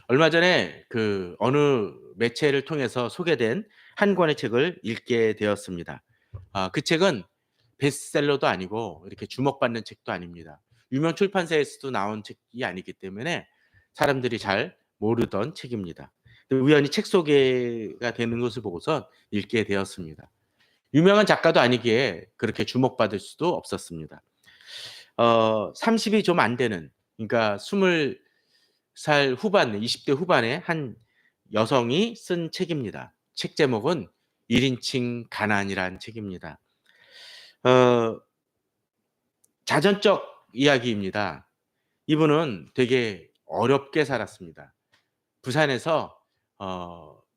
얼마 전에 그 어느 매체를 통해서 소개된 한 권의 책을 읽게 되었습니다. 그 책은 베스트셀러도 아니고 이렇게 주목받는 책도 아닙니다. 유명 출판사에서도 나온 책이 아니기 때문에 사람들이 잘 모르던 책입니다. 우연히 책 소개가 되는 것을 보고서 읽게 되었습니다. 유명한 작가도 아니기에 그렇게 주목받을 수도 없었습니다. 30이 좀 안 되는, 그러니까 20살 후반, 20대 후반의 한 여성이 쓴 책입니다. 책 제목은 1인칭 가난이란 책입니다. 어 자전적 이야기입니다. 이분은 되게 어렵게 살았습니다. 부산에서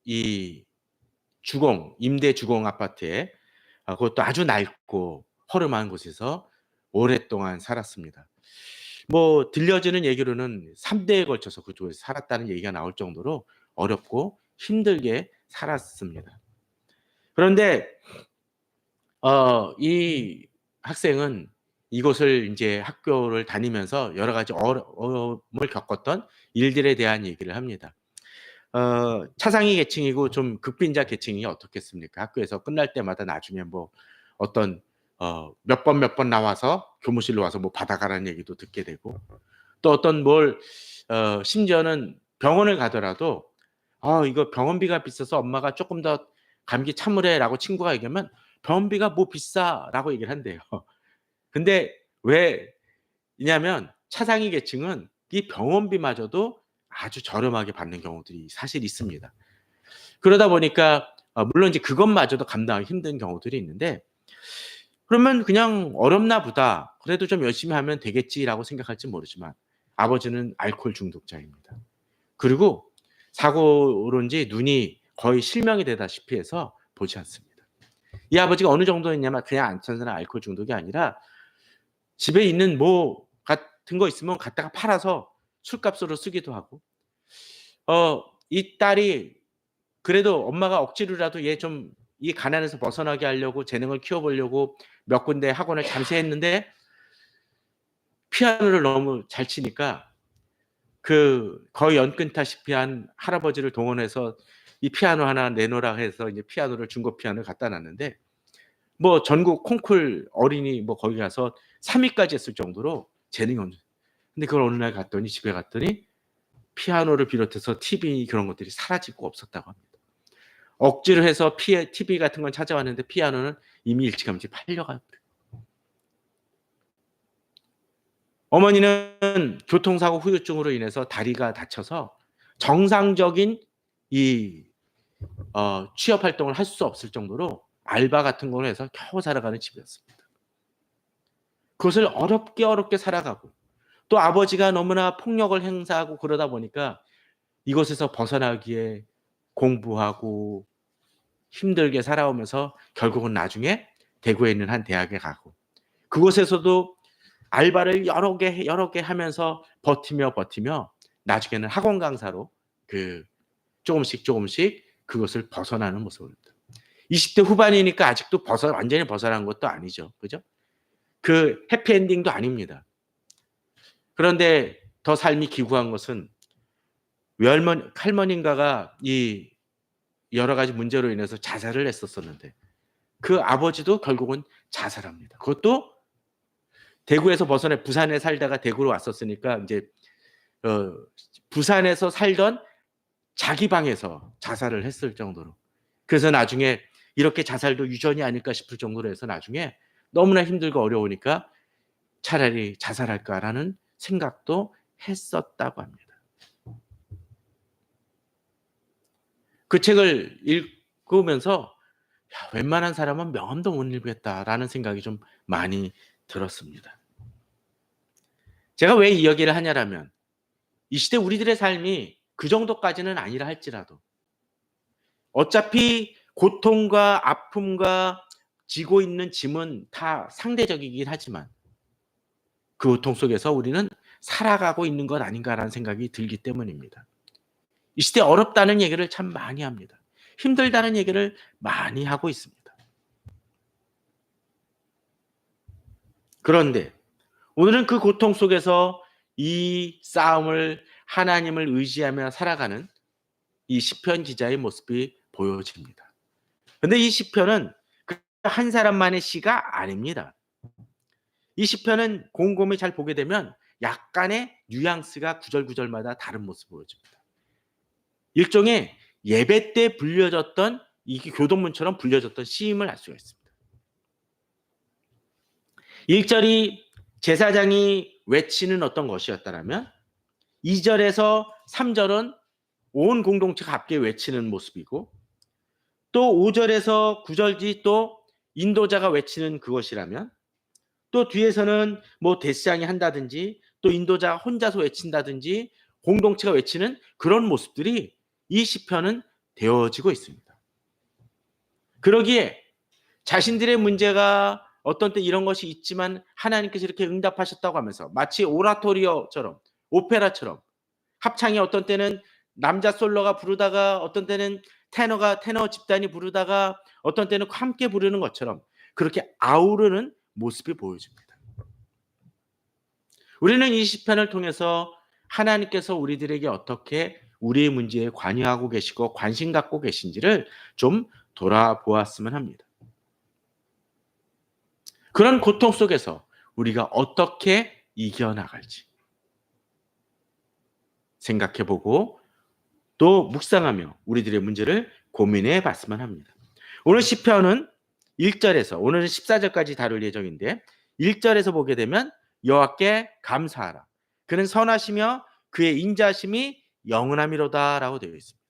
이 주공, 임대 주공 아파트에, 그것도 아주 낡고 허름한 곳에서 오랫동안 살았습니다. 뭐 들려지는 얘기로는 3 대에 걸쳐서 그쪽에서 살았다는 얘기가 나올 정도로 어렵고 힘들게 살았습니다. 그런데 이 학생은 이곳을 인제 학교를 다니면서 여러 가지 어려움을 겪었던 일들에 대한 얘기를 합니다. 차상위 계층이고 좀 극빈자 계층이 어떻겠습니까? 학교에서 끝날 때마다 나중에 뭐 어떤 몇 번 나와서 교무실로 와서 뭐 받아가라는 얘기도 듣게 되고, 또 어떤 뭘 심지어는 병원을 가더라도 이거 병원비가 비싸서 엄마가 "쪼끔 더 감기 참으래."라고 친구가 얘기하면 "병원비가 뭐 비싸."라고 얘기를 한대요. 근데 왜냐면 차상위 계층은 이 병원비마저도 아주 저렴하게 받는 경우들이 사실 있습니다. 그러다 보니까 물론 이제 그것마저도 감당하기 힘든 경우들이 있는데, 그러면 그냥 '어렵나 보다. 그래도 좀 열심히 하면 되겠지.'라고 생각할지 모르지만 아버지는 알코올 중독자입니다. 그리고 사고로인지 눈이 거의 실명이 되다시피 해서 보지 않습니다. 이 아버지가 어느 정도였냐면 그냥 단순한 알코올 중독이 아니라 집에 있는 뭐 같은 거 있으면 갖다가 팔아서 술값으로 쓰기도 하고, 이 딸이 그래도 엄마가 억지로라도 얘 좀 이 가난에서 벗어나게 하려고 재능을 키워보려고 몇 군데 학원을 잠시 했는데 피아노를 너무 잘 치니까 그 거의 연끈다시피 한 할아버지를 동원해서 "이 피아노 하나 내놓으라." 해서 이제 피아노를 중고 피아노를 갖다 놨는데, 뭐 전국 콩쿨 어린이 뭐 거기 가서 3 위까지 했을 정도로 재능이 없는, 근데 그걸 어느 날 갔더니 집에 갔더니 피아노를 비롯해서 TV 그런 것들이 사라지고 없었다고 합니다. 억지로 해서 TV 같은 건 찾아왔는데 피아노는 이미 일찌감치 팔려가. 어머니는 교통사고 후유증으로 인해서 다리가 다쳐서 정상적인 이 취업 활동을 할 수 없을 정도로 알바 같은 걸 해서 겨우 살아가는 집이었습니다. 그것을 어렵게 살아가고, 또 아버지가 너무나 폭력을 행사하고 그러다 보니까 이곳에서 벗어나기에 공부하고 힘들게 살아오면서 결국은 나중에 대구에 있는 한 대학에 가고, 그곳에서도 알바를 여러 개 하면서 버티며 나중에는 학원 강사로 그 조금씩 그것을 벗어나는 모습을 봅니다. 20대 후반이니까 아직도 완전히 벗어난 것도 아니죠. 그죠? 그 해피엔딩도 아닙니다. 그런데 더 삶이 기구한 것은 할머니인가가 이 여러 가지 문제로 인해서 자살을 했었었는데 그 아버지도 결국은 자살합니다. 그것도 대구에서 벗어나 부산에 살다가 대구로 왔었으니까 인제 어 부산에서 살던 자기 방에서 자살을 했을 정도로. 그래서 나중에 '이렇게 자살도 유전이 아닐까?' 싶을 정도로 해서 나중에 너무나 힘들고 어려우니까 '차라리 자살할까.'라는 생각도 했었다고 합니다. 그 책을 읽으면서 '야, 웬만한 사람은 명함도 못 읽겠다.'라는 생각이 좀 많이 들었습니다. 제가 왜 이 이야기를 하냐라면 이 시대 우리들의 삶이 그 정도까지는 아니라 할지라도 어차피 고통과 아픔과 지고 있는 짐은 다 상대적이긴 하지만 그 고통 속에서 우리는 살아가고 있는 것 아닌가라는 생각이 들기 때문입니다. 이 시대 어렵다는 얘기를 참 많이 합니다. 힘들다는 얘기를 많이 하고 있습니다. 그런데 오늘은 그 고통 속에서 이 싸움을 하나님을 의지하며 살아가는 이 시편 기자의 모습이 보여집니다. 근데 이 시편은 그 한 사람만의 시가 아닙니다. 이 시편은 곰곰이 잘 보게 되면 약간의 뉘앙스가 구절구절마다 다른 모습을 보여줍니다. 일종의 예배 때 불려졌던 이게 교동문처럼 불려졌던 시임을 알 수가 있습니다. 1절이 제사장이 외치는 어떤 것이었다라면 2절에서 3절은 온 공동체가 함께 외치는 모습이고 또 5절에서 9절이 또 인도자가 외치는 그것이라면 또 뒤에서는 뭐 대시장이 한다든지 또 인도자가 혼자서 외친다든지 공동체가 외치는 그런 모습들이 이 시편은 되어지고 있습니다. 그러기에 자신들의 문제가 어떤 때 이런 것이 있지만 하나님께서 이렇게 응답하셨다고 하면서 마치 오라토리오처럼 오페라처럼 합창이 어떤 때는 남자 솔로가 부르다가 어떤 때는 테너 집단이 부르다가 어떤 때는 함께 부르는 것처럼 그렇게 아우르는 모습이 보여집니다. 우리는 이 시편을 통해서 하나님께서 우리들에게 어떻게 우리의 문제에 관여하고 계시고 관심 갖고 계신지를 좀 돌아보았으면 합니다. 그런 고통 속에서 우리가 어떻게 이겨나갈지 생각해보고 또 묵상하며 우리들의 문제를 고민해 봤으면 합니다. 오늘 시편은 1절에서 오늘은 14절까지 다룰 예정인데 1절에서 보게 되면 여호와께 감사하라. 그는 선하시며 그의 인자하심이 영원함이로다라고 되어 있습니다.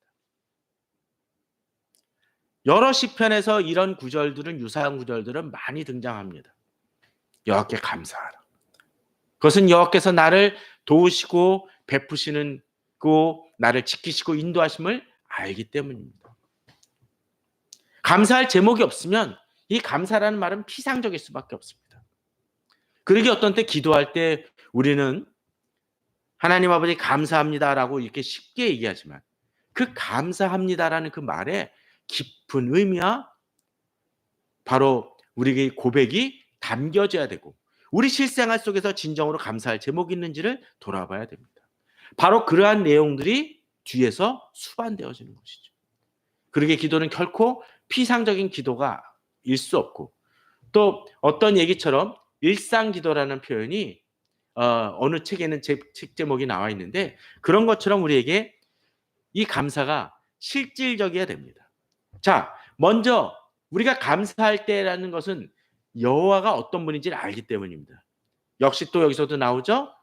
여러 시편에서 이런 구절들은 유사한 구절들은 많이 등장합니다. 여호와께 감사하라. 그것은 여호와께서 나를 도우시고 베푸시는 고 나를 지키시고 인도하심을 알기 때문입니다. 감사할 제목이 없으면 이 감사라는 말은 피상적일 수밖에 없습니다. 그러기 어떤 때 기도할 때 우리는 하나님 아버지 감사합니다라고 이렇게 쉽게 얘기하지만 그 감사합니다라는 그 말에 깊은 의미와 바로 우리의 고백이 담겨져야 되고 우리 실생활 속에서 진정으로 감사할 제목이 있는지를 돌아봐야 됩니다. 바로 그러한 내용들이 뒤에서 수반되어지는 것이죠. 그러기에 기도는 결코 피상적인 기도가 일 수 없고 또 어떤 얘기처럼 일상기도라는 표현이 어느 책에는 책 제목이 나와 있는데 그런 것처럼 우리에게 이 감사가 실질적이어야 됩니다. 자, 먼저 우리가 감사할 때라는 것은 여호와가 어떤 분인지를 알기 때문입니다. 역시 또 여기서도 나오죠.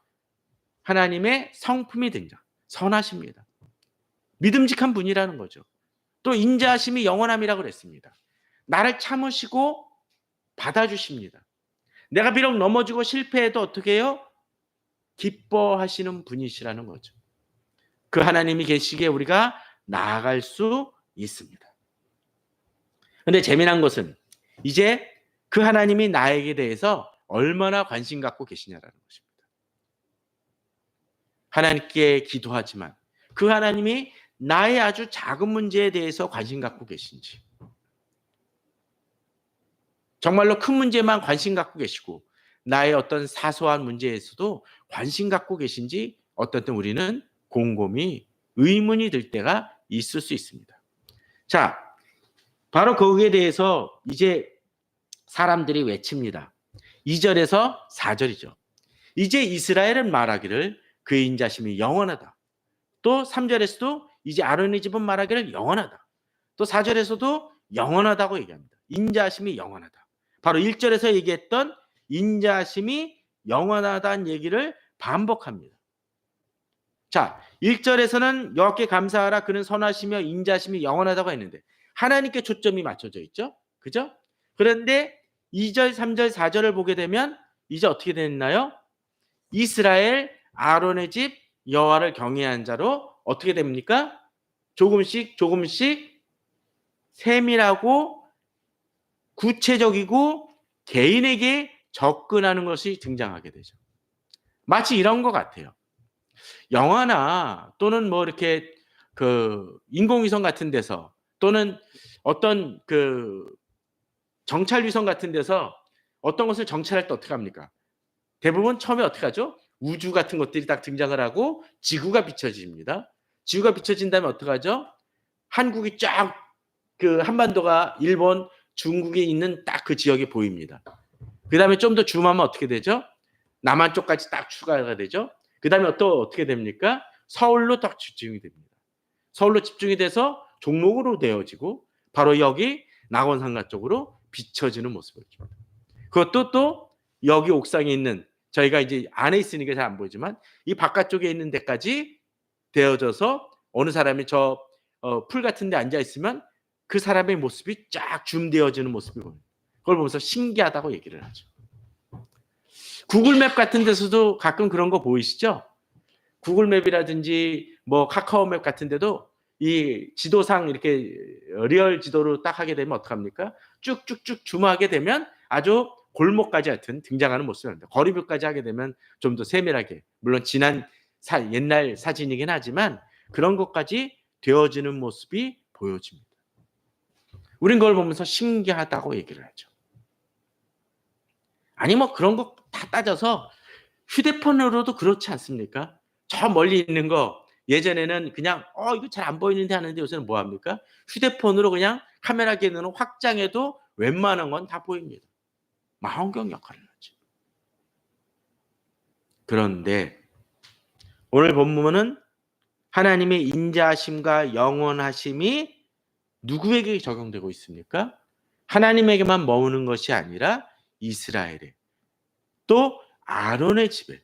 하나님의 성품이 등장. 선하십니다. 믿음직한 분이라는 거죠. 또 인자하심이 영원함이라고 그랬습니다. 나를 참으시고 받아주십니다. 내가 비록 넘어지고 실패해도 어떻게 해요? 기뻐하시는 분이시라는 거죠. 그 하나님이 계시기에 우리가 나아갈 수 있습니다. 그런데 재미난 것은 이제 그 하나님이 나에게 대해서 얼마나 관심 갖고 계시냐라는 것입니다. 하나님께 기도하지만 그 하나님이 나의 아주 작은 문제에 대해서 관심 갖고 계신지 정말로 큰 문제만 관심 갖고 계시고 나의 어떤 사소한 문제에서도 관심 갖고 계신지 어떤 때 우리는 곰곰이 의문이 들 때가 있을 수 있습니다. 자, 바로 거기에 대해서 이제 사람들이 외칩니다. 2절에서 4절이죠. 이제 이스라엘은 말하기를 그의 인자심이 영원하다. 또 3절에서도 이제 아론의 집은 말하기를 영원하다. 또 4절에서도 영원하다고 얘기합니다. 인자심이 영원하다. 바로 1절에서 얘기했던 인자심이 영원하다는 얘기를 반복합니다. 자, 1절에서는 여호와께 감사하라 그는 선하시며 인자심이 영원하다고 했는데 하나님께 초점이 맞춰져 있죠. 그죠? 그런데 2절, 3절, 4절을 보게 되면 이제 어떻게 됐나요? 이스라엘 아론의 집 여호와를 경외한 자로 어떻게 됩니까? 조금씩 세밀하고 구체적이고 개인에게 접근하는 것이 등장하게 되죠. 마치 이런 것 같아요. 영화나 또는 뭐 이렇게 그 인공위성 같은 데서 또는 어떤 그 정찰 위성 같은 데서 어떤 것을 정찰할 때 어떻게 합니까? 대부분 처음에 어떻게 하죠? 우주 같은 것들이 딱 등장을 하고 지구가 비춰집니다. 지구가 비춰진다면 어떡하죠? 한국이 쫙 그 한반도가 일본, 중국이 있는 딱 그 지역이 보입니다. 그다음에 좀 더 줌하면 어떻게 되죠? 남한 쪽까지 딱 추가가 되죠. 그다음에 또 어떻게 됩니까? 서울로 딱 집중이 됩니다. 서울로 집중이 돼서 종로구로 되어지고 바로 여기 낙원상가 쪽으로 비춰지는 모습을 보입니다. 그것도 또 여기 옥상에 있는 저희가 이제 안에 있으니까 잘 안 보이지만 이 바깥쪽에 있는 데까지 되어져서 어느 사람이 저 풀 같은 데 앉아 있으면 그 사람의 모습이 쫙 줌되어지는 모습이 보입니다. 그걸 보면서 신기하다고 얘기를 하죠. 구글맵 같은 데서도 가끔 그런 거 보이시죠? 구글맵이라든지 뭐 카카오맵 같은 데도 이 지도상 이렇게 리얼 지도로 딱 하게 되면 어떡합니까? 쭉쭉쭉 줌하게 되면 아주 골목까지 하여튼 등장하는 모습이 납니다. 거리뷰까지 하게 되면 좀 더 세밀하게, 물론 지난 옛날 사진이긴 하지만 그런 것까지 되어지는 모습이 보여집니다. 우린 그걸 보면서 신기하다고 얘기를 하죠. 아니 뭐 그런 거 다 따져서 휴대폰으로도 그렇지 않습니까? 저 멀리 있는 거 예전에는 그냥 이거 잘 안 보이는데 하는데 요새는 뭐 합니까? 휴대폰으로 그냥 카메라 기능을 확장해도 웬만한 건 다 보입니다. 망원경 역할을 하죠. 그런데 오늘 본문은 하나님의 인자하심과 영원하심이 누구에게 적용되고 있습니까? 하나님에게만 머무는 것이 아니라 이스라엘에, 또 아론의 집에,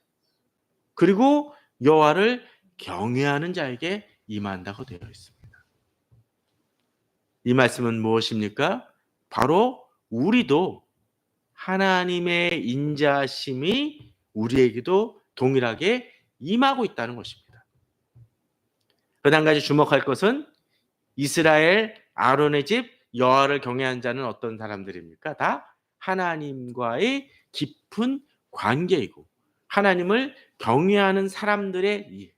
그리고 여호와를 경외하는 자에게 임한다고 되어 있습니다. 이 말씀은 무엇입니까? 바로 우리도 하나님의 인자하심이 우리에게도 동일하게 임하고 있다는 것입니다. 그 한 가지 주목할 것은 이스라엘 아론의 집 여호와를 경외한 자는 어떤 사람들입니까? 다 하나님과의 깊은 관계이고 하나님을 경외하는 사람들의 일.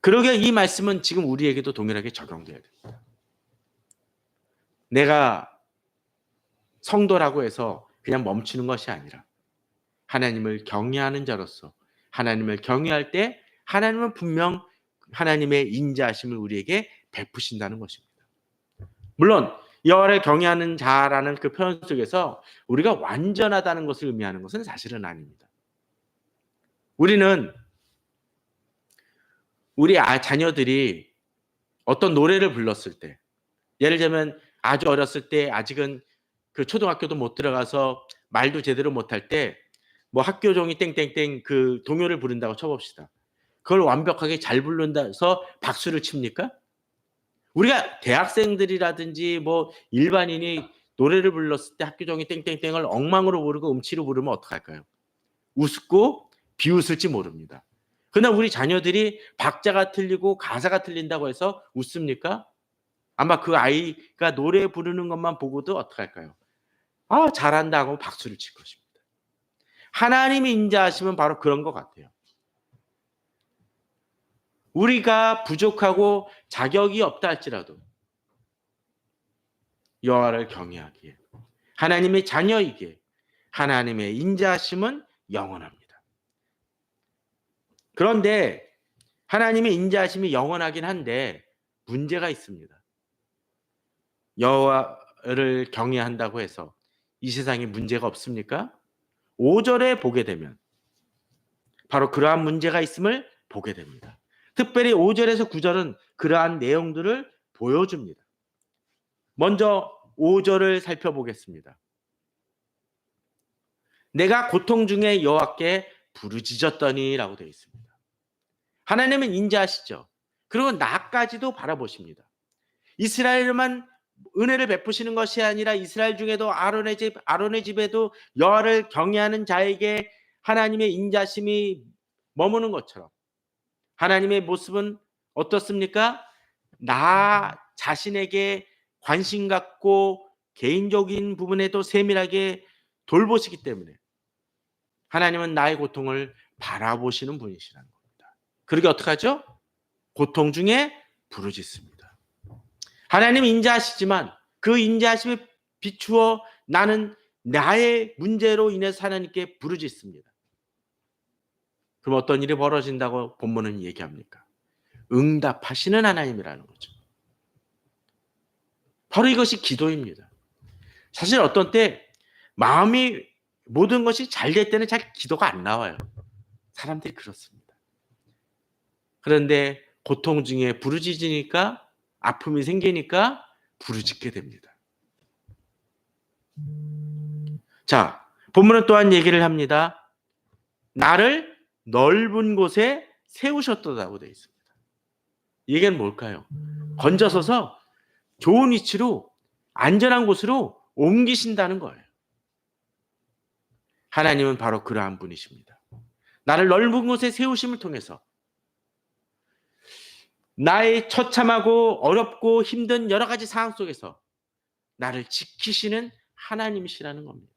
그러게 이 말씀은 지금 우리에게도 동일하게 적용돼야 됩니다. 내가 성도라고 해서 그냥 멈추는 것이 아니라 하나님을 경외하는 자로서 하나님을 경외할 때 하나님은 분명 하나님의 인자하심을 우리에게 베푸신다는 것입니다. 물론 여호와를 경외하는 자라는 그 표현 속에서 우리가 완전하다는 것을 의미하는 것은 사실은 아닙니다. 우리는 우리 자녀들이 어떤 노래를 불렀을 때, 예를 들면 아주 어렸을 때 아직은 그 초등학교도 못 들어가서 말도 제대로 못할 때 뭐 학교 종이 땡땡땡 그 동요를 부른다고 쳐봅시다. 그걸 완벽하게 잘 부른다서 박수를 칩니까? 우리가 대학생들이라든지 뭐 일반인이 노래를 불렀을 때 학교 종이 땡땡땡을 엉망으로 부르고 음치로 부르면 어떡할까요? 우습고 비웃을지 모릅니다. 그러나 우리 자녀들이 박자가 틀리고 가사가 틀린다고 해서 웃습니까? 아마 그 아이가 노래 부르는 것만 보고도 어떡할까요? 잘한다 하고 박수를 칠 것입니다. 하나님이 인자하시면 바로 그런 것 같아요. 우리가 부족하고 자격이 없다 할지라도 여호와를 경외하기에, 하나님의 자녀이기에 하나님의 인자하심은 영원합니다. 그런데 하나님의 인자하심이 영원하긴 한데 문제가 있습니다. 여호와를 경외한다고 해서 이 세상에 문제가 없습니까? 5절에 보게 되면 바로 그러한 문제가 있음을 보게 됩니다. 특별히 5절에서 9절은 그러한 내용들을 보여줍니다. 먼저 5절을 살펴보겠습니다. 내가 고통 중에 여호와께 부르짖었더니라고 되어 있습니다. 하나님은 인자하시죠. 그리고 나까지도 바라보십니다. 이스라엘만 은혜를 베푸시는 것이 아니라 이스라엘 중에도 아론의 집에도 여호와를 경외하는 자에게 하나님의 인자심이 머무는 것처럼 하나님의 모습은 어떻습니까? 나 자신에게 관심 갖고 개인적인 부분에도 세밀하게 돌보시기 때문에 하나님은 나의 고통을 바라보시는 분이시라는 겁니다. 그러게 어떡하죠? 고통 중에 부르짖습니다. 하나님은 인자하시지만 그 인자하심에 비추어 나는 나의 문제로 인해서 하나님께 부르짖습니다. 그럼 어떤 일이 벌어진다고 본문은 얘기합니까? 응답하시는 하나님이라는 거죠. 바로 이것이 기도입니다. 사실 어떤 때 마음이 모든 것이 잘 될 때는 잘 기도가 안 나와요. 사람들이 그렇습니다. 그런데 고통 중에 부르짖으니까 아픔이 생기니까 부르짖게 됩니다. 자, 본문은 또한 얘기를 합니다. 나를 넓은 곳에 세우셨다고 되어 있습니다. 이 얘기는 뭘까요? 건져서서 좋은 위치로 안전한 곳으로 옮기신다는 거예요. 하나님은 바로 그러한 분이십니다. 나를 넓은 곳에 세우심을 통해서 나의 처참하고 어렵고 힘든 여러 가지 상황 속에서 나를 지키시는 하나님이시라는 겁니다.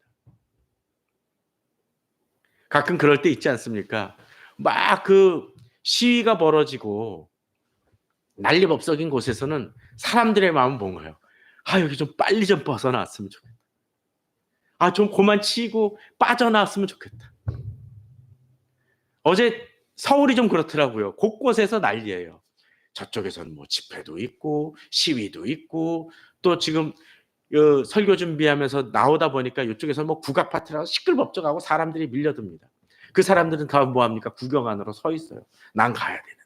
가끔 그럴 때 있지 않습니까? 막 그 시위가 벌어지고 난리법석인 곳에서는 사람들의 마음은 뭔가요? 아, 여기 좀 빨리 좀 벗어나왔으면 좋겠다. 아, 좀 그만 치고 빠져나왔으면 좋겠다. 어제 서울이 좀 그렇더라고요. 곳곳에서 난리예요. 저쪽에서는 뭐 집회도 있고 시위도 있고 또 지금 설교 준비하면서 나오다 보니까 이쪽에서 뭐 국아파트라고 시끌벅적하고 사람들이 밀려듭니다. 그 사람들은 다 뭐합니까? 구경하느라 서 있어요. 난 가야 되는데.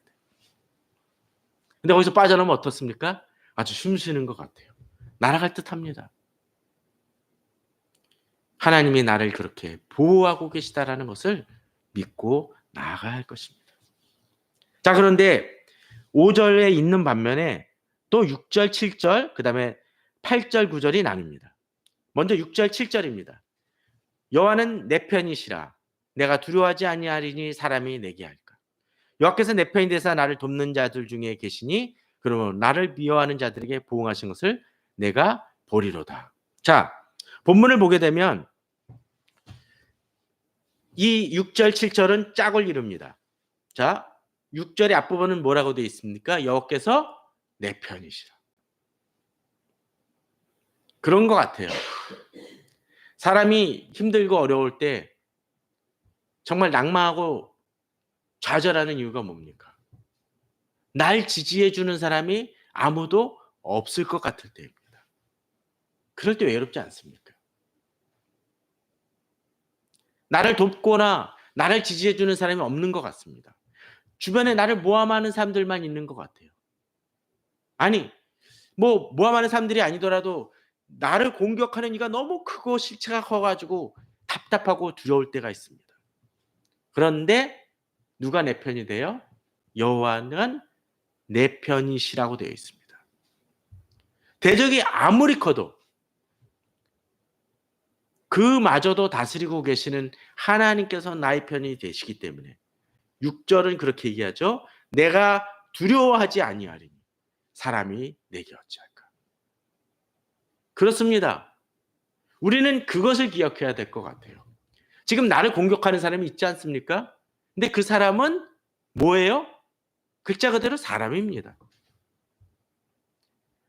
근데 거기서 빠져나오면 어떻습니까? 아주 숨쉬는 것 같아요. 날아갈 듯합니다. 하나님이 나를 그렇게 보호하고 계시다라는 것을 믿고 나아가야 할 것입니다. 자, 그런데 5절에 있는 반면에 또 6절, 7절, 그 다음에 8절, 9절이 나뉩니다. 먼저 6절, 7절입니다. 여호와는 내 편이시라. 내가 두려워하지 아니하리니 사람이 내게 할까. 여호와께서 내 편이 되사 나를 돕는 자들 중에 계시니 그러면 나를 미워하는 자들에게 보응하신 것을 내가 보리로다. 자, 본문을 보게 되면 이 6절, 7절은 짝을 이룹니다. 자, 6절의 앞부분은 뭐라고 되어 있습니까? 여호와께서 내 편이시라. 그런 것 같아요. 사람이 힘들고 어려울 때 정말 낙마하고 좌절하는 이유가 뭡니까? 날 지지해 주는 사람이 아무도 없을 것 같을 때입니다. 그럴 때 외롭지 않습니까? 나를 돕거나 나를 지지해 주는 사람이 없는 것 같습니다. 주변에 나를 모함하는 사람들만 있는 것 같아요. 아니, 뭐 모함하는 사람들이 아니더라도 나를 공격하는 이가 너무 크고 실체가 커가지고 답답하고 두려울 때가 있습니다. 그런데 누가 내 편이 돼요? 여호와는 내 편이시라고 되어 있습니다. 대적이 아무리 커도 그마저도 다스리고 계시는 하나님께서 나의 편이 되시기 때문에 6절은 그렇게 얘기하죠. 내가 두려워하지 아니하리니 사람이 내게 어찌할까. 그렇습니다. 우리는 그것을 기억해야 될 것 같아요. 지금 나를 공격하는 사람이 있지 않습니까? 근데 그 사람은 뭐예요? 글자 그대로 사람입니다.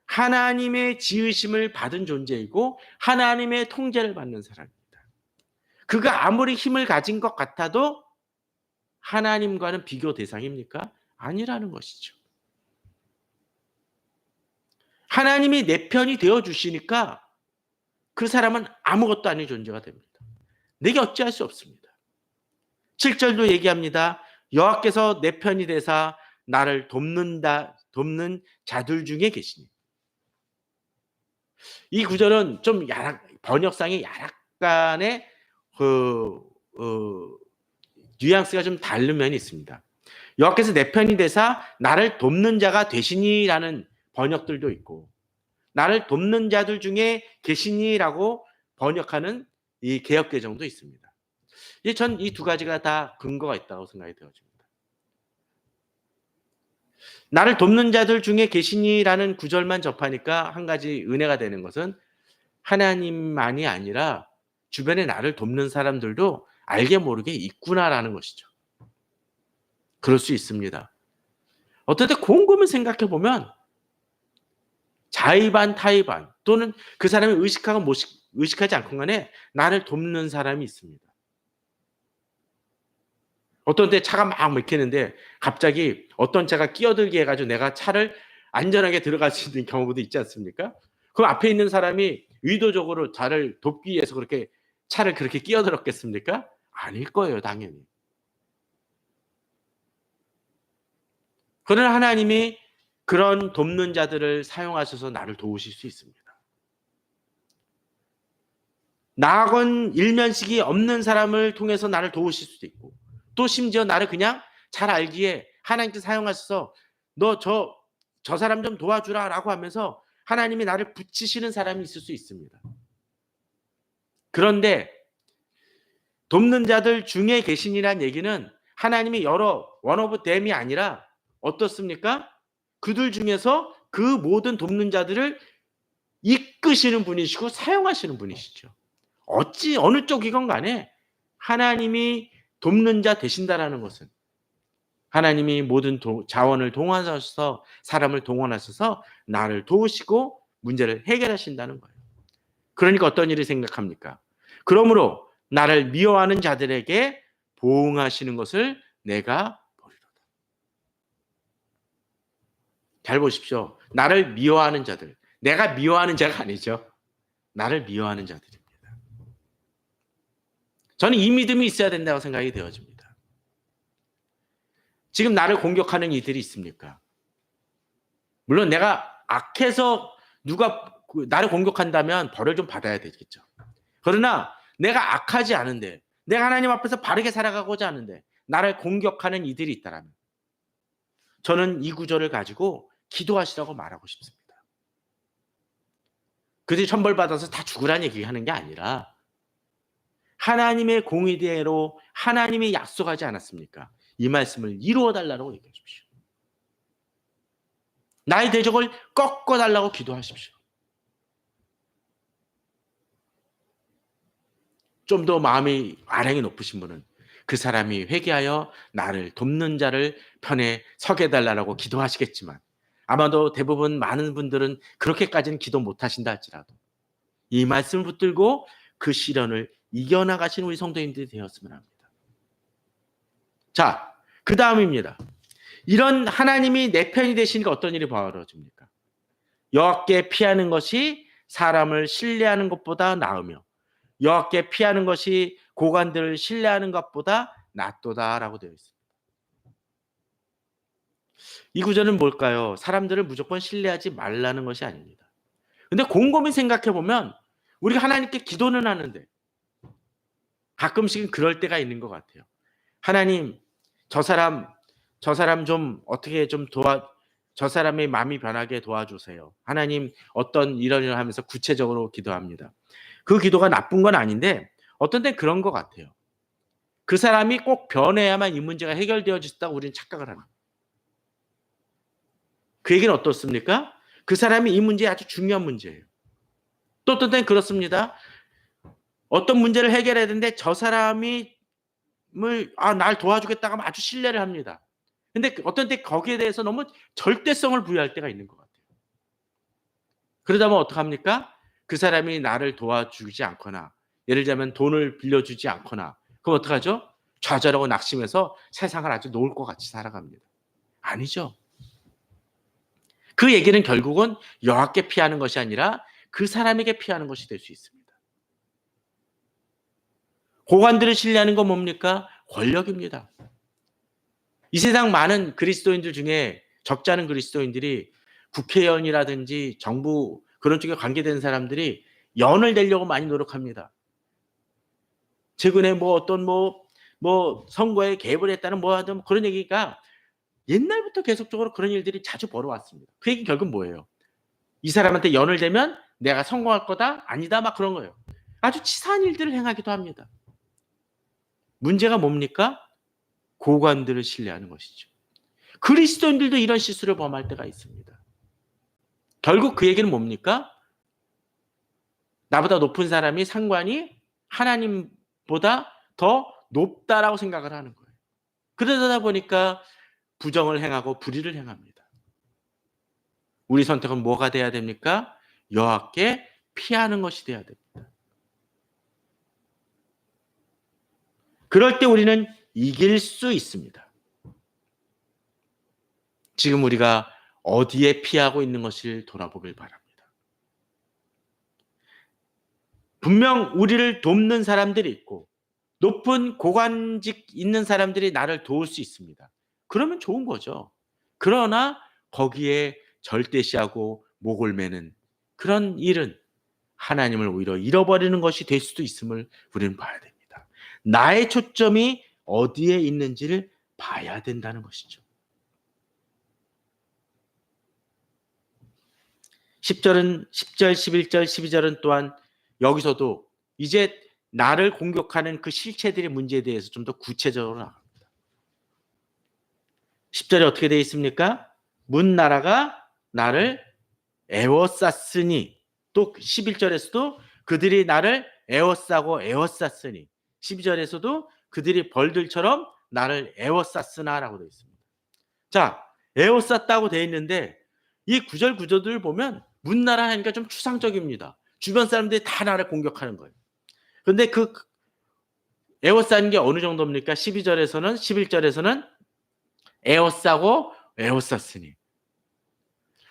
하나님의 지으심을 받은 존재이고 하나님의 통제를 받는 사람입니다. 그가 아무리 힘을 가진 것 같아도 하나님과는 비교 대상입니까? 아니라는 것이죠. 하나님이 내 편이 되어주시니까 그 사람은 아무것도 아닌 존재가 됩니다. 내게 어찌할 수 없습니다. 7절도 얘기합니다. 여호와께서 내 편이 되사 나를 돕는 자들 중에 계시니. 이 구절은 좀 번역상에 약간의 뉘앙스가 좀 다른 면이 있습니다. 여호와께서 내 편이 되사 나를 돕는 자가 되시니라는 번역들도 있고 나를 돕는 자들 중에 계시니라고 번역하는 이 개역개정도 있습니다. 전 이 두 가지가 다 근거가 있다고 생각이 되어집니다. 나를 돕는 자들 중에 계시니라는 구절만 접하니까 한 가지 은혜가 되는 것은 하나님만이 아니라 주변에 나를 돕는 사람들도 알게 모르게 있구나라는 것이죠. 그럴 수 있습니다. 어떨 때 곰곰이 생각해 보면 자의반 타의반 또는 그 사람이 의식하고 의식하지 않건 간에 나를 돕는 사람이 있습니다. 어떤 때 차가 막 막히는데 갑자기 어떤 차가 끼어들게 해 가지고 내가 차를 안전하게 들어갈 수 있는 경우도 있지 않습니까? 그 앞에 있는 사람이 의도적으로 저를 돕기 위해서 그렇게 차를 그렇게 끼어들었겠습니까? 아닐 거예요, 당연히. 그러나 하나님이 그런 돕는 자들을 사용하셔서 나를 도우실 수 있습니다. 나하고는 일면식이 없는 사람을 통해서 나를 도우실 수도 있고, 또 심지어 나를 그냥 잘 알기에 하나님께서 사용하셔서 너 저 사람 좀 도와주라라고 하면서 하나님이 나를 붙이시는 사람이 있을 수 있습니다. 그런데 돕는 자들 중에 계신이란 얘기는 하나님이 여러 one of them이 아니라 어떻습니까? 그들 중에서 그 모든 돕는 자들을 이끄시는 분이시고 사용하시는 분이시죠. 어찌 어느 쪽이건 간에 하나님이 돕는 자 되신다라는 것은 하나님이 모든 자원을 동원하셔서 사람을 동원하셔서 나를 도우시고 문제를 해결하신다는 거예요. 그러니까 어떤 일을 생각합니까? 그러므로 나를 미워하는 자들에게 보응하시는 것을 내가 보리로다. 잘 보십시오. 나를 미워하는 자들. 내가 미워하는 자가 아니죠. 나를 미워하는 자들입니다. 저는 이 믿음이 있어야 된다고 생각이 되어집니다. 지금 나를 공격하는 이들이 있습니까? 물론 내가 악해서 누가 나를 공격한다면 벌을 좀 받아야 되겠죠. 그러나 내가 악하지 않은데, 내가 하나님 앞에서 바르게 살아가고자 하는데 나를 공격하는 이들이 있다면 저는 이 구절을 가지고 기도하시라고 말하고 싶습니다. 그들이 천벌받아서 다 죽으라는 얘기하는 게 아니라 하나님의 공의대로 하나님이 약속하지 않았습니까? 이 말씀을 이루어 달라고 얘기해 주십시오. 나의 대적을 꺾어 달라고 기도하십시오. 좀 더 마음이 아량이 높으신 분은 그 사람이 회개하여 나를 돕는 자를 편에 서게 달라고 기도하시겠지만 아마도 대부분 많은 분들은 그렇게까지는 기도 못 하신다 할지라도 이 말씀을 붙들고 그 시련을 이겨나가신 우리 성도님들이 되었으면 합니다. 자, 그 다음입니다. 이런 하나님이 내 편이 되시니까 어떤 일이 벌어집니까? 여호와께 피하는 것이 사람을 신뢰하는 것보다 나으며 여호와께 피하는 것이 고관들을 신뢰하는 것보다 낫도다라고 되어 있습니다. 이 구절은 뭘까요? 사람들을 무조건 신뢰하지 말라는 것이 아닙니다. 근데 곰곰이 생각해 보면 우리가 하나님께 기도는 하는데 가끔씩은 그럴 때가 있는 것 같아요. 하나님, 저 사람 좀 어떻게 좀 저 사람의 마음이 변하게 도와주세요. 하나님, 어떤 이런 일을 하면서 구체적으로 기도합니다. 그 기도가 나쁜 건 아닌데 어떤 때 그런 것 같아요. 그 사람이 꼭 변해야만 이 문제가 해결되어진다고 우리는 착각을 합니다. 그 얘기는 어떻습니까? 그 사람이 이 문제에 아주 중요한 문제예요. 또 어떤 때는 그렇습니다. 어떤 문제를 해결해야 되는데 저 사람이 날 도와주겠다고 하면 아주 신뢰를 합니다. 근데 어떤 때 거기에 대해서 너무 절대성을 부여할 때가 있는 것 같아요. 그러다 보면 어떡합니까? 그 사람이 나를 도와주지 않거나 예를 들자면 돈을 빌려주지 않거나 그럼 어떡하죠? 좌절하고 낙심해서 세상을 아주 노을 것 같이 살아갑니다. 아니죠. 그 얘기는 결국은 여호와께 피하는 것이 아니라 그 사람에게 피하는 것이 될 수 있습니다. 고관들을 신뢰하는 건 뭡니까? 권력입니다. 이 세상 많은 그리스도인들 중에 적지 않은 그리스도인들이 국회의원이라든지 정부 그런 쪽에 관계된 사람들이 연을 내려고 많이 노력합니다. 최근에 어떤 선거에 개입을 했다는 하든 그런 얘기가 옛날부터 계속적으로 그런 일들이 자주 벌어왔습니다. 그 얘기 결국 뭐예요? 이 사람한테 연을 대면 내가 성공할 거다? 아니다 막 그런 거예요. 아주 치사한 일들을 행하기도 합니다. 문제가 뭡니까? 고관들을 신뢰하는 것이죠. 그리스도인들도 이런 실수를 범할 때가 있습니다. 결국 그 얘기는 뭡니까? 나보다 높은 사람이 상관이 하나님보다 더 높다라고 생각을 하는 거예요. 그러다 보니까 부정을 행하고 불의를 행합니다. 우리 선택은 뭐가 돼야 됩니까? 여호와께 피하는 것이 돼야 됩니다. 그럴 때 우리는 이길 수 있습니다. 지금 우리가 어디에 피하고 있는 것을 돌아보길 바랍니다. 분명 우리를 돕는 사람들이 있고 높은 고관직 있는 사람들이 나를 도울 수 있습니다. 그러면 좋은 거죠. 그러나 거기에 절대시하고 목을 매는 그런 일은 하나님을 오히려 잃어버리는 것이 될 수도 있음을 우리는 봐야 됩니다. 나의 초점이 어디에 있는지를 봐야 된다는 것이죠. 10절은 10절, 11절, 12절은 또한 여기서도 이제 나를 공격하는 그 실체들의 문제에 대해서 좀 더 구체적으로 나갑니다. 10절에 어떻게 되어 있습니까? 문나라가 나를 애워쌌으니, 또 11절에서도 그들이 나를 애워싸고 애워쌌으니, 12절에서도 그들이 벌들처럼 나를 애워쌌으나라고 되어 있습니다. 자, 애워쌌다고 되어 있는데 이 구절 구조들을 보면 문나라 하니까 좀 추상적입니다. 주변 사람들이 다 나를 공격하는 거예요. 그런데 그 에워싸는 게 어느 정도입니까? 12절에서는 11절에서는 에워싸고 에워쌌으니.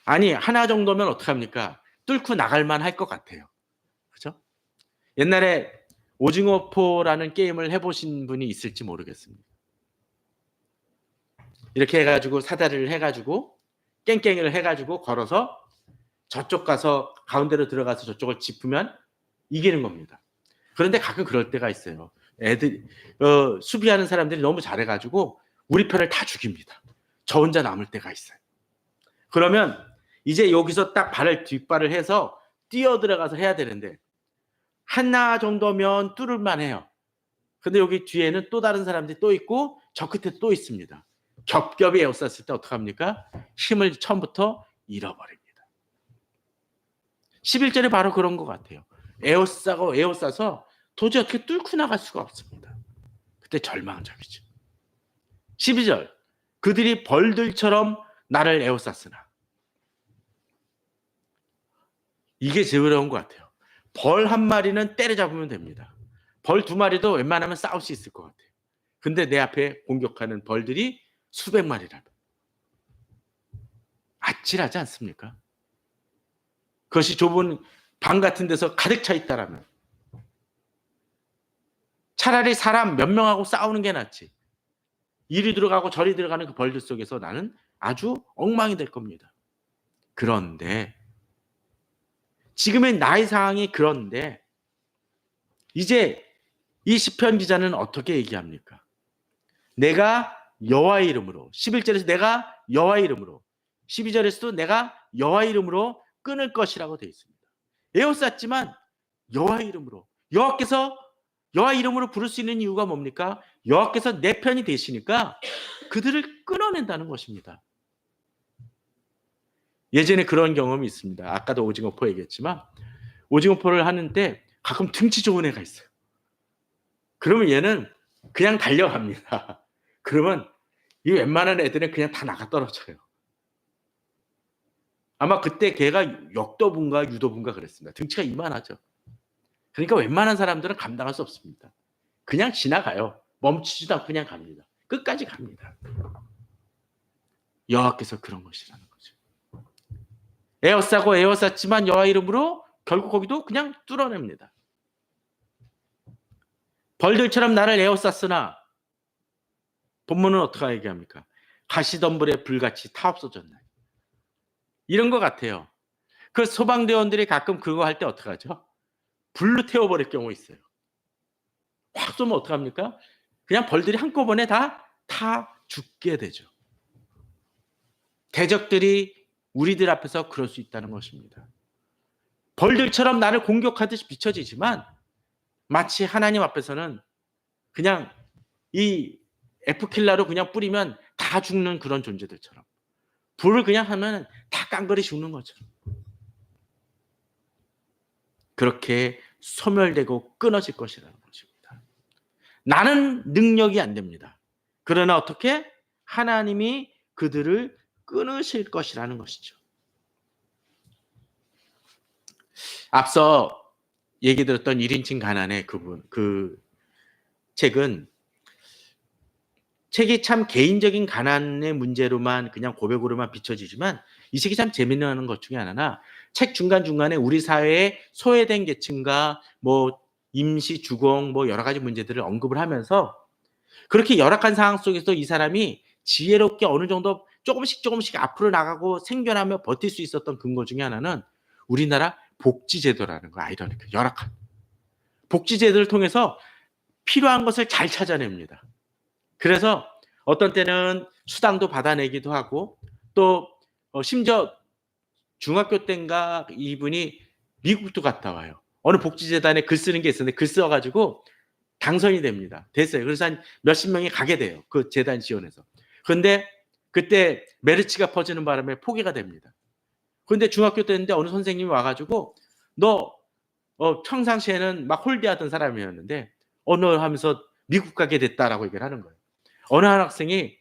아니 하나 정도면 어떡합니까? 뚫고 나갈만 할 것 같아요. 그죠? 옛날에 오징어포라는 게임을 해보신 분이 있을지 모르겠습니다. 이렇게 해가지고 사다리를 해가지고 깽깽이를 해가지고 걸어서 저쪽 가서 가운데로 들어가서 저쪽을 짚으면 이기는 겁니다. 그런데 가끔 그럴 때가 있어요. 애들 수비하는 사람들이 너무 잘해가지고 우리 편을 다 죽입니다. 저 혼자 남을 때가 있어요. 그러면 이제 여기서 딱 뒷발을 해서 뛰어 들어가서 해야 되는데 하나 정도면 뚫을만 해요. 근데 여기 뒤에는 또 다른 사람들이 또 있고 저 끝에 또 있습니다. 겹겹이 에워쌌을 때 어떡합니까? 힘을 처음부터 잃어버립니다. 11절에 바로 그런 것 같아요. 에워싸고 에워싸서 도저히 어떻게 뚫고 나갈 수가 없습니다. 그때 절망적이죠. 12절 그들이 벌들처럼 나를 에워쌌으나. 이게 제일 어려운 것 같아요. 벌 한 마리는 때려잡으면 됩니다. 벌 두 마리도 웬만하면 싸울 수 있을 것 같아요. 근데 내 앞에 공격하는 벌들이 수백 마리라면 아찔하지 않습니까? 그것이 좁은 방 같은 데서 가득 차 있다라면 차라리 사람 몇 명하고 싸우는 게 낫지. 이리 들어가고 저리 들어가는 그 벌들 속에서 나는 아주 엉망이 될 겁니다. 그런데 지금의 나의 상황이 그런데 이제 이 시편 기자는 어떻게 얘기합니까? 내가 여호와의 이름으로 11절에서 내가 여호와의 이름으로 12절에서도 내가 여호와의 이름으로 끊을 것이라고 되어 있습니다. 에워쌌지만 여호와의 이름으로 여호와의 이름으로 부를 수 있는 이유가 뭡니까? 여호와께서 내 편이 되시니까 그들을 끊어낸다는 것입니다. 예전에 그런 경험이 있습니다. 아까도 오징어포 얘기했지만 오징어포를 하는데 가끔 등치 좋은 애가 있어요. 그러면 얘는 그냥 달려갑니다. 그러면 이 웬만한 애들은 그냥 다 나가 떨어져요. 아마 그때 걔가 역도분가 유도분가 그랬습니다. 등치가 이만하죠. 그러니까 웬만한 사람들은 감당할 수 없습니다. 그냥 지나가요. 멈추지도 않고 그냥 갑니다. 끝까지 갑니다. 여호와께서 그런 것이라는 거죠. 에워싸고 에워쌌지만 여호와 이름으로 결국 거기도 그냥 뚫어냅니다. 벌들처럼 나를 에워쌌으나 본문은 어떻게 얘기합니까? 가시덤불에 불같이 타 없어졌나. 이런 것 같아요. 그 소방대원들이 가끔 그거 할 때 어떡하죠? 불로 태워버릴 경우 있어요. 확 쏘면 어떡합니까? 그냥 벌들이 한꺼번에 다 죽게 되죠. 대적들이 우리들 앞에서 그럴 수 있다는 것입니다. 벌들처럼 나를 공격하듯이 비춰지지만 마치 하나님 앞에서는 그냥 이 F킬러로 그냥 뿌리면 다 죽는 그런 존재들처럼 불을 그냥 하면 다 깡그리 죽는 것처럼 그렇게 소멸되고 끊어질 것이라는 것입니다. 나는 능력이 안 됩니다. 그러나 어떻게? 하나님이 그들을 끊으실 것이라는 것이죠. 앞서 얘기 들었던 1인칭 가난의 그 책은 책이 참 개인적인 가난의 문제로만 그냥 고백으로만 비춰지지만 이 책이 참 재미나는 것 중에 하나나 책 중간중간에 우리 사회의 소외된 계층과 뭐 임시 주공 뭐 여러 가지 문제들을 언급을 하면서 그렇게 열악한 상황 속에서 이 사람이 지혜롭게 어느 정도 조금씩 앞으로 나가고 생존하며 버틸 수 있었던 근거 중에 하나는 우리나라 복지제도라는 거. 아이러니까 열악한 복지제도를 통해서 필요한 것을 잘 찾아냅니다. 그래서 어떤 때는 수당도 받아내기도 하고 또 심지어 중학교 때인가 이분이 미국도 갔다 와요. 어느 복지재단에 글 쓰는 게 있었는데 글 써가지고 당선이 됩니다. 됐어요. 그래서 한 몇십 명이 가게 돼요. 그 재단 지원해서. 그런데 그때 메르치가 퍼지는 바람에 포기가 됩니다. 그런데 중학교 때인데 어느 선생님이 와가지고 너 평상시에는 막 홀대하던 사람이었는데 어느 하면서 미국 가게 됐다라고 얘기를 하는 거예요. 어느 한 학생이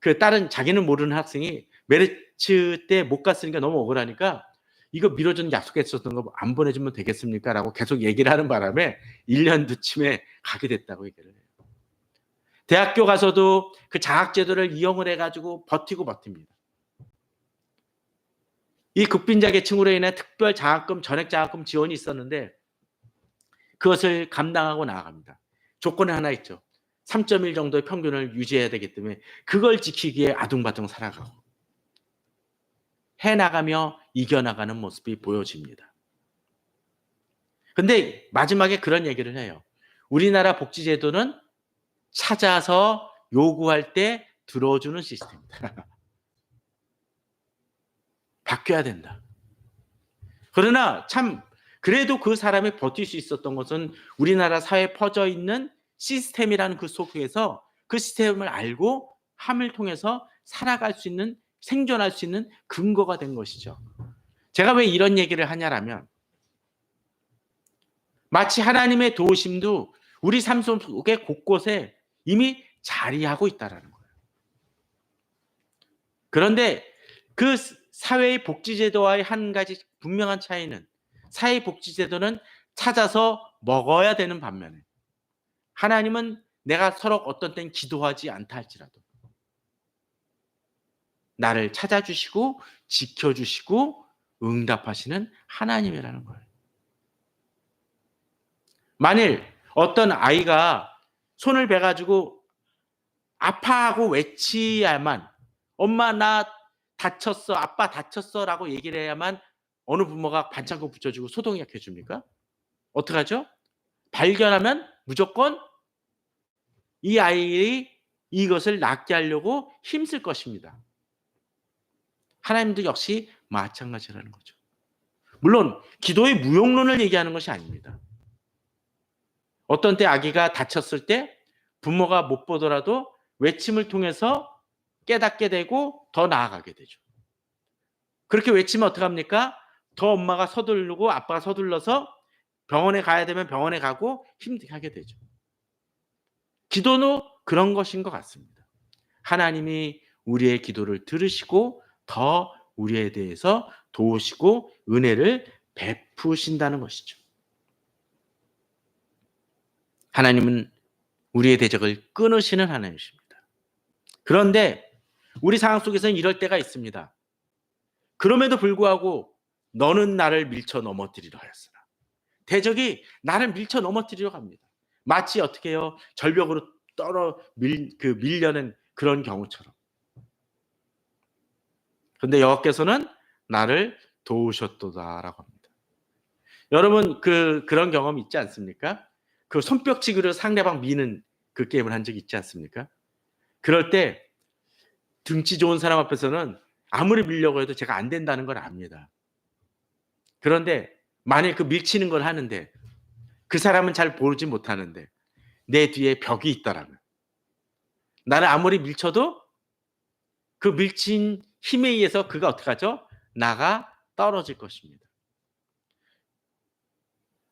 그 다른 자기는 모르는 학생이 메르츠 때 못 갔으니까 너무 억울하니까 이거 미뤄준 약속했었던 거 안 보내주면 되겠습니까? 라고 계속 얘기를 하는 바람에 1년 뒤쯤에 가게 됐다고 얘기를 해요. 대학교 가서도 그 장학제도를 이용을 해가지고 버팁니다. 이 극빈자 계층으로 인해 특별 장학금, 전액 장학금 지원이 있었는데 그것을 감당하고 나아갑니다. 조건이 하나 있죠. 3.1 정도의 평균을 유지해야 되기 때문에 그걸 지키기에 아둥바둥 살아가고 해나가며 이겨나가는 모습이 보여집니다. 근데 마지막에 그런 얘기를 해요. 우리나라 복지제도는 찾아서 요구할 때 들어주는 시스템이다. 바뀌어야 된다. 그러나 참 그래도 그 사람이 버틸 수 있었던 것은 우리나라 사회에 퍼져 있는 시스템이라는 그 속에서 그 시스템을 알고 함을 통해서 살아갈 수 있는 생존할 수 있는 근거가 된 것이죠. 제가 왜 이런 얘기를 하냐라면 마치 하나님의 도우심도 우리 삶 속에 곳곳에 이미 자리하고 있다라는 거예요. 그런데 그 사회의 복지제도와의 한 가지 분명한 차이는 사회복지제도는 찾아서 먹어야 되는 반면에 하나님은 내가 서로 어떤 땐 기도하지 않다 할지라도 나를 찾아주시고 지켜주시고 응답하시는 하나님이라는 거예요. 만일 어떤 아이가 손을 베가지고 아파하고 외치야만 엄마 나 다쳤어 아빠 다쳤어 라고 얘기를 해야만 어느 부모가 반창고 붙여주고 소독약 해줍니까? 어떡하죠? 발견하면 무조건 이 아이의 이것을 낫게 하려고 힘쓸 것입니다. 하나님도 역시 마찬가지라는 거죠. 물론 기도의 무용론을 얘기하는 것이 아닙니다. 어떤 때 아기가 다쳤을 때 부모가 못 보더라도 외침을 통해서 깨닫게 되고 더 나아가게 되죠. 그렇게 외치면 어떡합니까? 더 엄마가 서두르고 아빠가 서둘러서 병원에 가야 되면 병원에 가고 힘들게 되죠. 기도는 그런 것인 것 같습니다. 하나님이 우리의 기도를 들으시고 더 우리에 대해서 도우시고 은혜를 베푸신다는 것이죠. 하나님은 우리의 대적을 끊으시는 하나님이십니다. 그런데 우리 상황 속에서는 이럴 때가 있습니다. 그럼에도 불구하고 너는 나를 밀쳐 넘어뜨리려 하였으나 대적이 나를 밀쳐 넘어뜨리려 합니다. 마치 어떻게 해요? 절벽으로 밀려는 그런 경우처럼. 그런데 여호와께서는 나를 도우셨도다라고 합니다. 여러분 그런 경험 있지 않습니까? 그 손뼉치기로 상대방 미는 그 게임을 한 적이 있지 않습니까? 그럴 때 등치 좋은 사람 앞에서는 아무리 밀려고 해도 제가 안 된다는 걸 압니다. 그런데 만일 그 밀치는 걸 하는데 그 사람은 잘 보지 못하는데 내 뒤에 벽이 있다라면 나를 아무리 밀쳐도 그 밀친 힘에 의해서 그가 어떻게 하죠? 나가 떨어질 것입니다.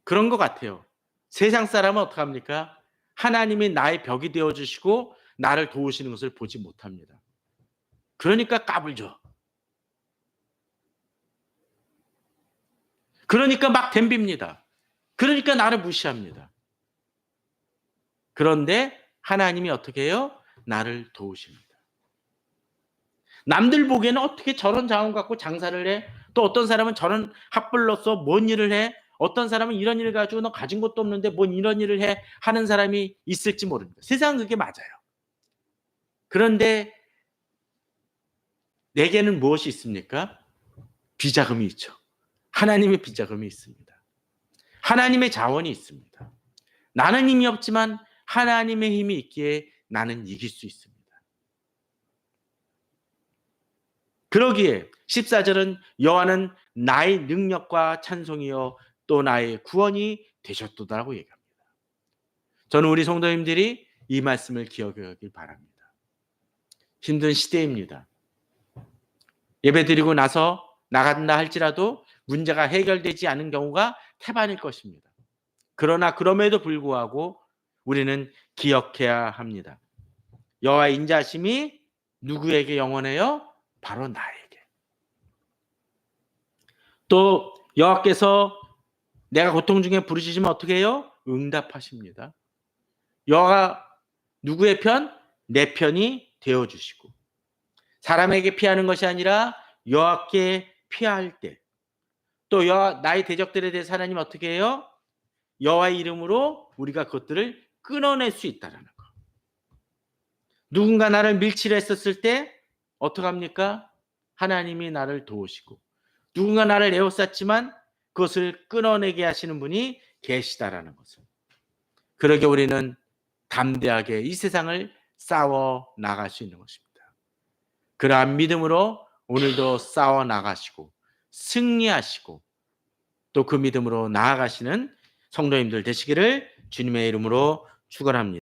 그런 것 같아요. 세상 사람은 어떻게 합니까? 하나님이 나의 벽이 되어주시고 나를 도우시는 것을 보지 못합니다. 그러니까 까불죠. 그러니까 막 덤빕니다. 그러니까 나를 무시합니다. 그런데 하나님이 어떻게 해요? 나를 도우십니다. 남들 보기에는 어떻게 저런 자원 갖고 장사를 해? 또 어떤 사람은 저런 학벌로서 뭔 일을 해? 어떤 사람은 이런 일 가지고 너 가진 것도 없는데 뭔 이런 일을 해? 하는 사람이 있을지 모릅니다. 세상은 그게 맞아요. 그런데 내게는 무엇이 있습니까? 비자금이 있죠. 하나님의 비자금이 있습니다. 하나님의 자원이 있습니다. 나는 힘이 없지만 하나님의 힘이 있기에 나는 이길 수 있습니다. 그러기에 14절은 여호와는 나의 능력과 찬송이요 또 나의 구원이 되셨도다라고 얘기합니다. 저는 우리 성도님들이 이 말씀을 기억하길 바랍니다. 힘든 시대입니다. 예배드리고 나서 나간다 할지라도 문제가 해결되지 않은 경우가 태반일 것입니다. 그러나 그럼에도 불구하고 우리는 기억해야 합니다. 여호와의 인자하심이 누구에게 영원해요? 바로 나에게. 또 여호와께서 내가 고통 중에 부르시면 어떻게 해요? 응답하십니다. 여호와가 누구의 편? 내 편이 되어주시고 사람에게 피하는 것이 아니라 여호와께 피할 때 또 여호와 나의 대적들에 대해서 하나님 어떻게 해요? 여호와의 이름으로 우리가 그것들을 끊어낼 수 있다라는 거. 누군가 나를 밀치했었을 때 어떡합니까? 하나님이 나를 도우시고 누군가 나를 에워쌌지만 그것을 끊어내게 하시는 분이 계시다라는 것을. 그러게 우리는 담대하게 이 세상을 싸워 나갈 수 있는 것입니다. 그러한 믿음으로 오늘도 싸워 나가시고 승리하시고 또 그 믿음으로 나아가시는 성도님들 되시기를 주님의 이름으로 축원합니다.